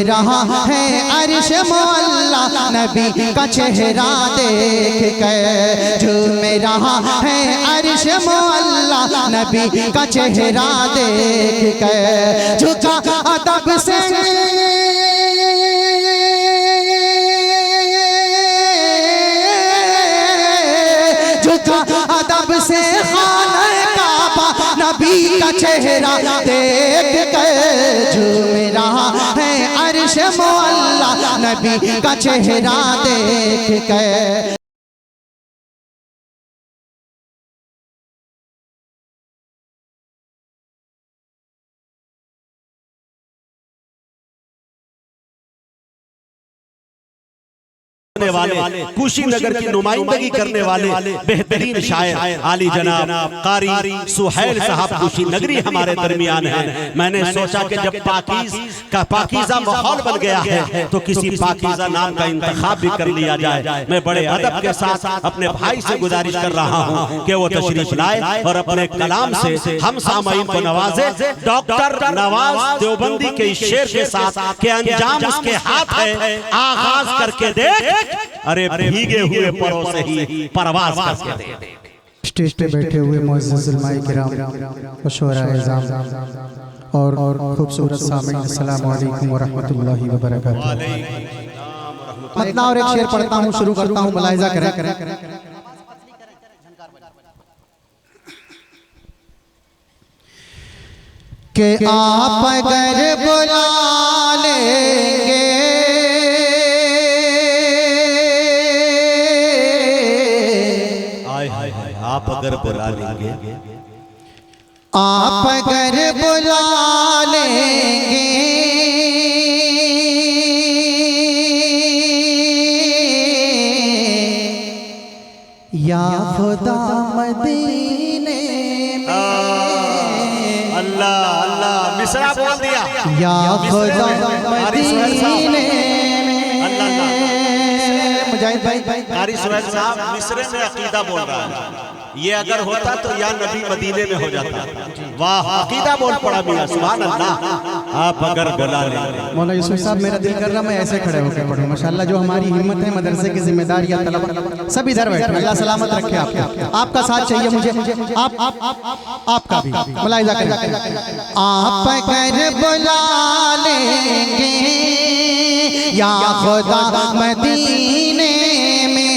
रहा है अर्श मुअल्ला नबी का चेहरा देख कर, झूम रहा है अर्श मुअल्ला नबी का चेहरा देख कर। झुका अदब से अदब से खाना काबा नबी का चेहरा देख कर, झूम रहा है अर्श मुअल्ला नबी का चेहरा देख कर। वाले कुशीनगर की नुमाइंदगी करने वाले बेहतरीन शायर आली जनाब कारी सुहैल साहब कुशीनगरी हमारे दरमियान हैं। मैंने सोचा कि जब पाकीज़ा माहौल बन गया है तो किसी पाकीज़ा नाम का इंतखाब भी कर लिया जाए। मैं बड़े अदब के साथ अपने भाई से गुजारिश कर रहा हूँ कि वो तशरीफ लाए और अपने कलाम से हम सामाईन को नवाजे। डॉक्टर नवाज देवबंदी के इस शेर के साथ के अंजाम उसके हाथ है, आगाज करके देख अरे भीगे हुए परों से ही परवाज़ करके दे। स्टेज पे बैठे हुए मुअज़्ज़िज़ उलमाए किराम व शुअराए इज़ाम और खूबसूरत सामीन, अस्सलामु अलैकुम व रहमतुल्लाहि व बरकातुहू। मतलब और एक शेर पढ़ता हूँ, शुरू करता हूँ, मुलाहिज़ा करें। कि आप अगर बुला लेंगे आप अगर बुला लेंगे, आप अगर बुला लेंगे या खुदा मदीने में, अल्लाह अल्लाह मिसरा बोल दिया, या खुदा मदीने में। मुजाहिद भाई कारी सुहैल साहब मिसरे में अकीदा बोल रहा है। ये अगर होता तो या नबी मदीने में हो जाता। वाह अकीदा बोल पड़ा मियां, सुभान अल्लाह। आप अगर बुला लेंगे। मौला यूसुफ साहब मेरा दिल कर रहा मैं ऐसे खड़े होकर पढ़ूं। माशाल्लाह जो हमारी हिम्मत है, मदरसे की जिम्मेदारी या तलबा सब इधर बैठे, अल्लाह सलामत रखे आपको। आपका साथ चाहिए मुझे, आपका भी मुलाहिज़ा करें। आप अगर बुला लेंगे या खुदा मदीने में,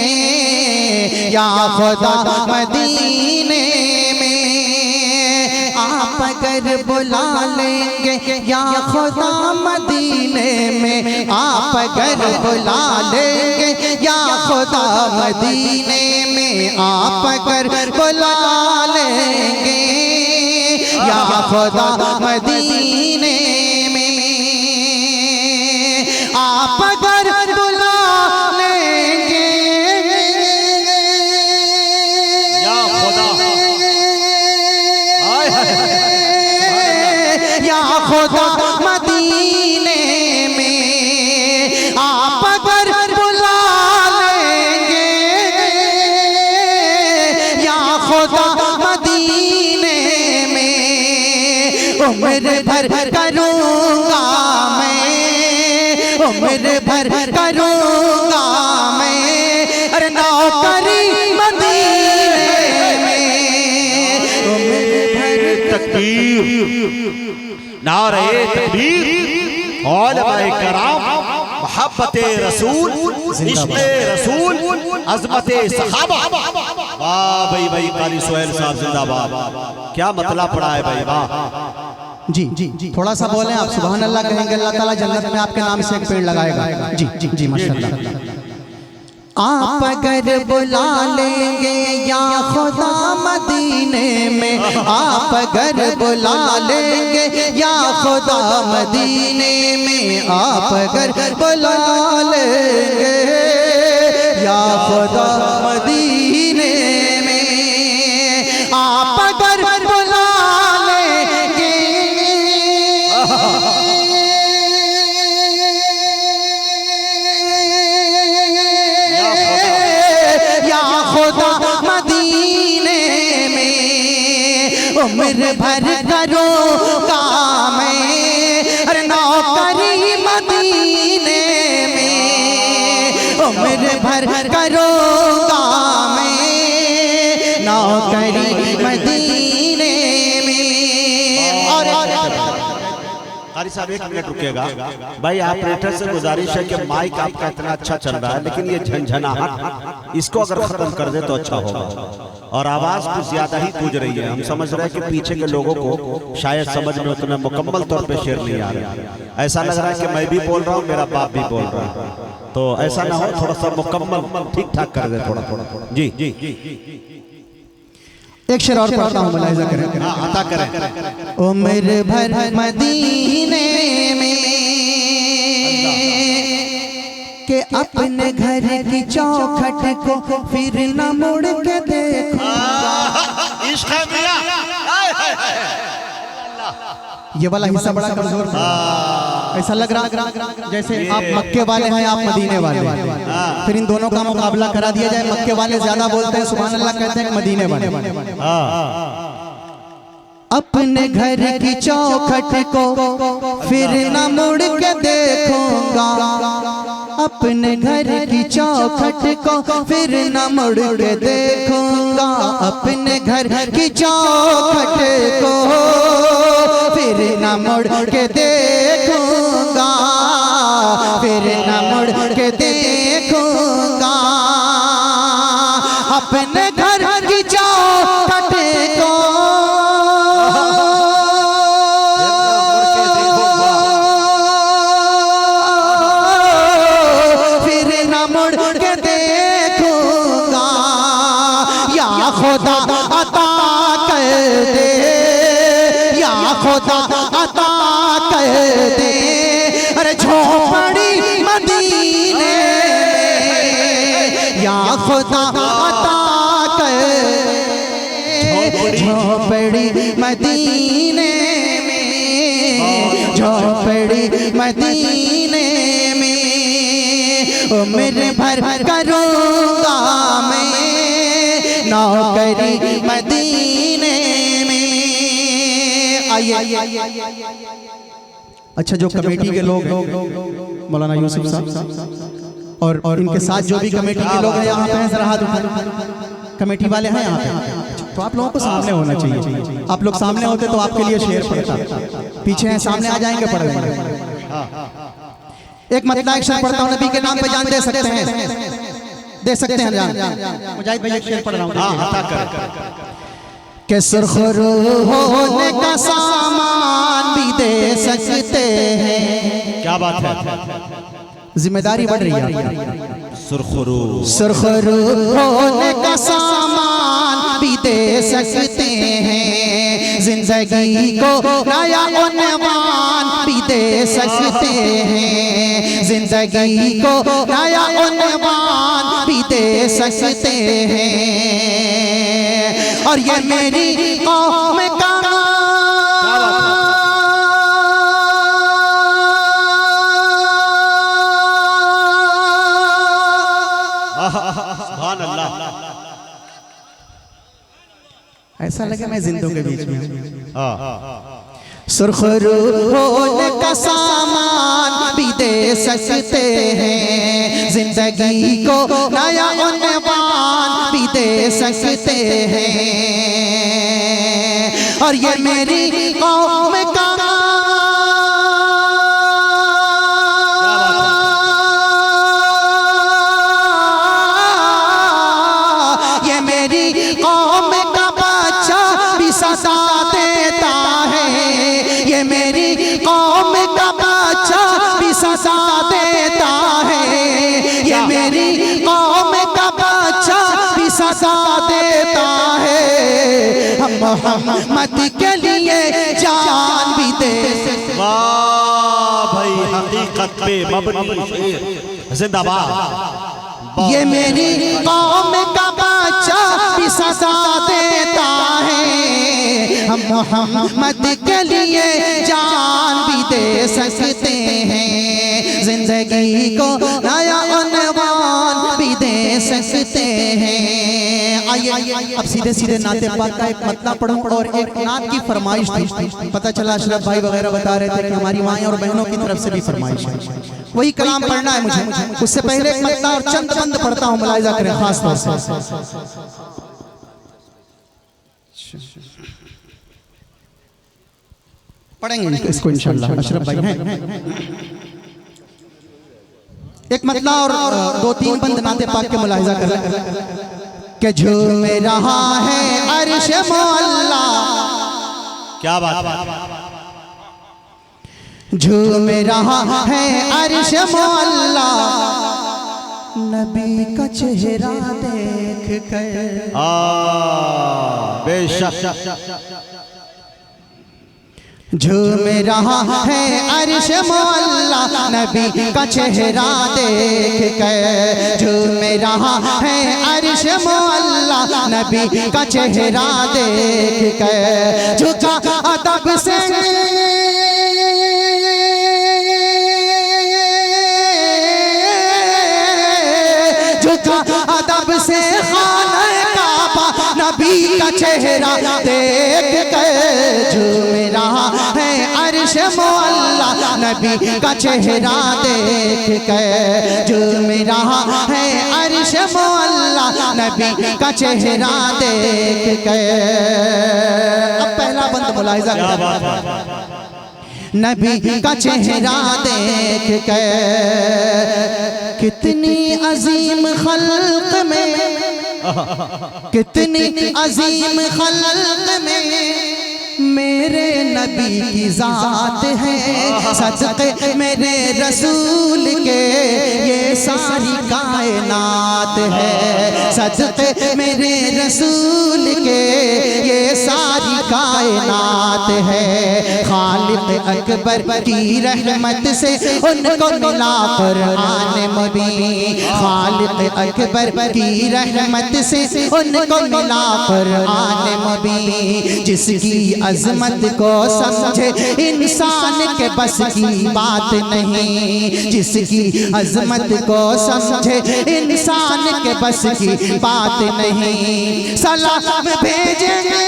या खुदा मदीने में, आप अगर बुला लेंगे या खुदा मदीने में, आप अगर बुला लेंगे या खुदा मदीने में, आप अगर बुला लेंगे या खुदा मदीने में, आप अगर बुला लेंगे या खुदा, या खुदा मदीने में, आप अगर बुला लेंगे या खुदा मदीने में, उम्र भर करूँगा मैं, उम्र भर करूँगा मैं, अरे नौकरी मदीने में, उम्र भर। तकबीर, नारे तकबीर, उलमाए कराम, मोहब्बते रसूल, इश्क़े रसूल, अज़मते सहाबा। वाह भाई भाई कारी सुहैल साहब जिंदाबाद। क्या मतलब पड़ा है भाई, वाह। जी जी थोड़ा सा बोलें आप, सुभान अल्लाह कहेंगे, अल्लाह ताला जन्नत में आपके नाम से एक पेड़ लगाएगा। जी जी जी माशाअल्लाह। आप अगर बुला लेंगे या खुदा मदीने में, आप अगर बुला लेंगे या खुदा मदीने में, आप अगर बुला लेंगे या खुदा मदीने में, आप अगर बुला लेंगे उम्र भर करूँगा मैं, अरे नौकरी मदीने में, उम्र भर करूँगा मैं नौकरी मदीने में। और कारी साहब 1 मिनट रुकिएगा भाई, ऑपरेटर से गुजारिश है कि माइक आपका इतना अच्छा चल रहा है लेकिन ये झंझनाहट इसको अगर खत्म कर दे तो अच्छा होगा। और आवाज कुछ ज्यादा ही गूंज रही है, हम समझ रहे हैं कि पीछे के लोगों को शायद समझ में उतना मुकम्मल तौर पे शेर नहीं आ रहा। ऐसा लग रहा है कि मैं भी बोल रहा हूँ, मेरा बाप भी बोल रहा है, तो ऐसा ना हो, थोड़ा सा मुकम्मल ठीक ठाक कर दे थोड़ा थोड़ा। जी जी एक शेर और पढ़ता हूँ, मुलाहिजा करें। अता करें। उम्र भर मदीने में के अपने घर की चौखट को फिर न मुड़ के देखो। इश्क है मियां। ये वाला हिस्सा बड़ा कमजोर था, ऐसा लग रहा जैसे आप मक्के वाले हैं, आप मदीने वाले, फिर इन दोनों का मुकाबला करा दिया जाए। मक्के वाले ज्यादा बोलते हैं सुभान अल्लाह कहते हैं, मदीने वाले अपने घर की चौखट को फिर न मुड़ के देखूंगा, अपने घर की चौखट को फिर न मुड़ के देखूंगा, अपने घर की चौखट को फिर न मुड़ के देखूंगा, फिर न मुड़ के देखूंगा, अपने घर की चौखट को खुदा अता कर दे, या खुदा अता कर दे, अरे झोपड़ी मदीने में, या खुदा अता कर दे, झोपड़ी मदीने में, झोपड़ी मदीने में, उम्र भर करूँगा मैं नौकरी मदीने में। आइए। अच्छा, जो कमेटी के लोग हैं, मौलाना यूसुफ साहब और इनके साथ जो भी कमेटी के लोग हैं यहाँ पे, जरा हाथ उठाएं। कमेटी वाले हैं यहाँ पे, तो आप लोगों को सामने होना चाहिए। आप लोग सामने होते तो आपके लिए शेर पढ़ता, पीछे हैं, सामने आ जाएंगे पढ़ लेंगे। एक मतलब एक शेर पढ़ता हूँ, नबी के नाम पे जान दे सकते हैं, दे सकते हैं जान। मुजाहिद भाई एक शेर पढ़ रहा हूँ। हाँ, अता कर। के सुरखरू होने का सामान भी दे सकते हैं। क्या बात है, जिम्मेदारी बढ़ रही है। सुरखरू होने का सामान भी दे सकते हैं, जिंदगी को नया उन्वान भी दे सकते हैं, जिंदगी को नया उन्वान भी दे सकते हैं। और ये मेरी कौम का सुभान अल्लाह, ऐसा लगे मैं जिंदों के बीच में। सुरखरू होने का सामान भी दे सकते हैं, जिंदगी को नया उन्वान भी दे सकते हैं। और ये मेरी कौम का सदा देता है, ये मेरी कौम का बच्चा भी सदा देता है, ये मेरी कौम का बच्चा भी सदा देता है। हम मोहम्मद के लिए जान भी दे। वाह भाई, हकीकत पे मबनी शेर, जिंदाबाद। ये मेरी कौम का बच्चा भी सदा देता है, हम मोहम्मद के लिए जान भी दे सकते हैं, जिंदगी को नया उन्वान भी दे सकते हैं। आइए अब सीधे सीधे नाते पाक का एक मतला पढ़ूं और एक नात की फरमाइश थी। पता चला अशरफ भाई वगैरह बता रहे थे कि हमारी माएँ और बहनों की तरफ से भी फरमाइश है, वही कलाम पढ़ना है मुझे। उससे पहले एक मतला और चंद बंद पढ़ता हूँ, मुलाहिजा करें खास तौर से। पढ़ेंगे इसको इंशाअल्लाह, अशरफ भाई हैं। एक मतला और 2-3 बंद नाते पाक के मुलाहिजा करें कि झूम रहा है अर्श मौला। क्या बात, झूम रहा है अर्श मौला, नबी का चेहरा देख कर। बेशक झूम रहा है अर्श मौला, नबी का चेहरा देख कर। झूम रहा है अर्श मौला, नबी का चेहरा देख कर। झुका अदब से अदब से खाने काबा, नबी का चेहरा देख कर। झूम रहा है अर्श मौला, नबी का चेहरा देख कर। झूम रहा है अर्श मौला, नबी का चेहरा देख कर। अब पहला बंद मुलाहिजा करें, नबी का चेहरा देख कर। कितनी अजीम खल्क में, कितनी अजीम खल्क में मेरे नबी की जात है। सदक़े मेरे रसूल के ये सारी कायनात है। सदक़े मेरे रसूल के ये सारी कायनात है। खालिक अकबर की रहमत से उनको मिला क़ुरआन मुबीन। खालिक अकबर की रहमत से उनको मिला क़ुरआन मुबीन। जिसकी अज़मत को समझे इंसान के बस की बात नहीं। जिसकी अज़मत को समझे इंसान के बस की बात नहीं। सलाम भेजेंगे,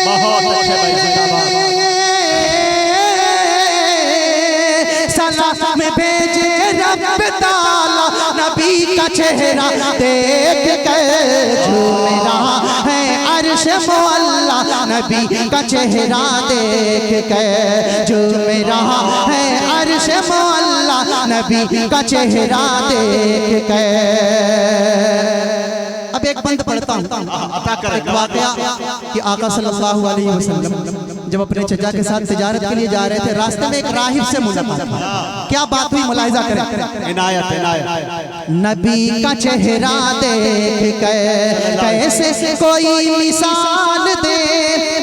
बहुत अच्छे भाई, सलाम भेजे रब ताला, नबी का चेहरा देख कर। झूम रहा है अर्श मौला, नबी का चेहरा देख कर। झूम रहा है अर्श मौला, नबी का चेहरा देख कर। अब एक बंद पढ़ता हूँ। एक वाकया कि आका सल्लल्लाहु अलैहि वसल्लम जब अपने चचा के साथ तिजारत के लिए जा रहे थे, रास्ते में एक राहिब से मुलाकात। क्या बात हुई, मुलाहिजा करें। इनायत इनायत। नबी का चेहरा देख कर कैसे कोई मिसाल दे,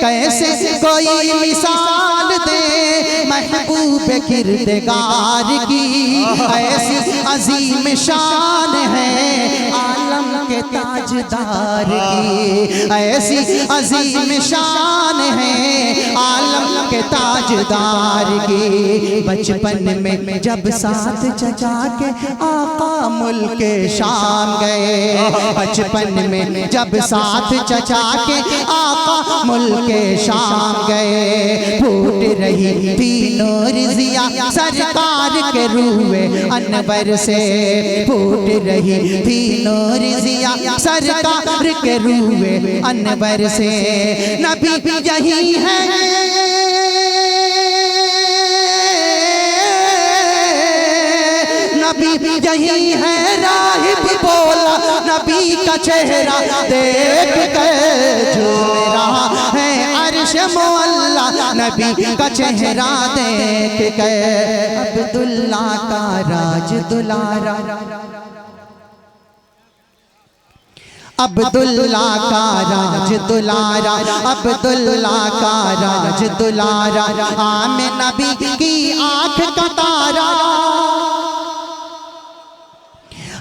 कैसे कोई मिसाल दे महबूब किरदगार की। ऐसी अजीम शान है आलम के ताजदार की। ऐसी अजीम शान है आलम के ताजदार की। बचपन में जब साथ चचा के आका मुल्के शाम गए। बचपन में जब साथ चचा के आका मुल्के शाम गए। फूट रही थी नूर ज़िया सरकार के रूए अनवर से। फूट रही थी नूर ज़िया सरकार के रूए अनवर से। नबी यही है, नबी यही है राहिब बोला, नबी का चेहरा देख कर। झूम रहा है अर्श मौला, नबी का चेहरा देख कर। अब्दुल्ला का राज दुलारा, अब्दुल्ला का राज दुलारा, अब्दुल्ला का राज दुलारा। आमे नबी की आँख का तारा,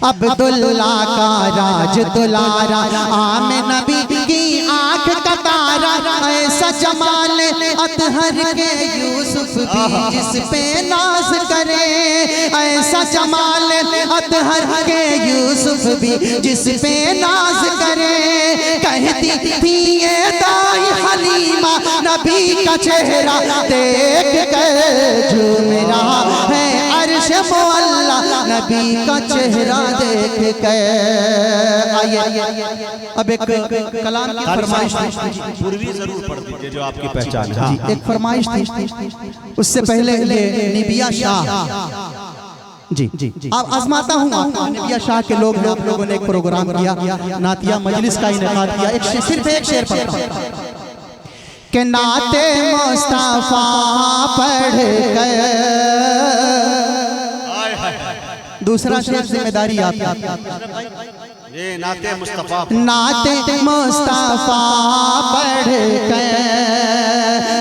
अब्दुल्ला का राज दुलारा। आमे नबी की आँख का तारा। ऐसा जमाल अतहर के यूसुफ भी जिस पे नाज करे। ऐसा ऐसा जमाल अतहर के यूसुफ भी जिस पे नाज करे। कहती थी ये दाई हलीमा नबी का चेहरा देख कर झूम रहा है अर्श मुअल्ला नबी का चेहरा देख कर। आइए अब एक कलाम की फरमाइश थी, पूर्वी जरूर पढ़ दीजिए जो आपकी पहचान है। जी एक फरमाइश थी, उससे पहले ये निबिया शाह जी आप आजमाता हूँ आपको। निबिया शाह के लोगों ने एक प्रोग्राम किया, नातिया मजलिस का इनेकाद किया। सिर्फ एक शेर पढ़ता हूँ कि नाते मुस्तफा पढ़ कर। दूसरा शेर जिम्मेदारी आपकी। ये नाते मुस्तफा पढ़ कर,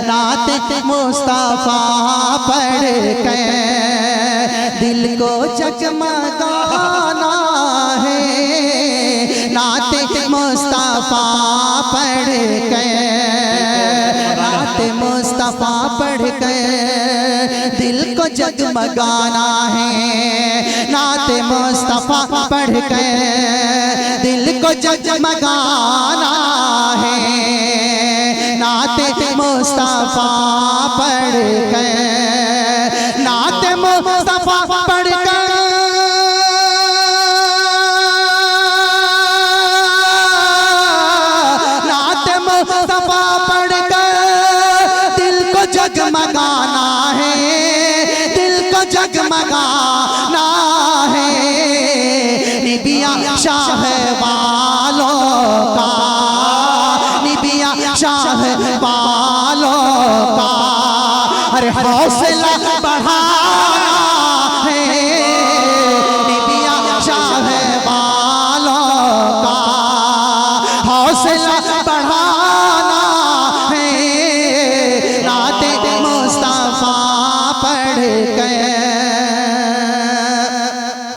नाते मुस्तफा पढ़ कर दिल को जगमगाना है। नाते मुस्तफा पढ़ कर, नाते मुस्तफा पढ़ कर दिल को जगमगाना है। नाते मुस्तफा पढ़ कर दिल को जगमगाना है। नाते मुस्तफा पढ़ कर, नाते मुस्तफा पढ़ कर, नाते मुस्तफा पढ़ कर दिल को जगमगाना है। दिल को जगमगाना है। निबिया शाह वालों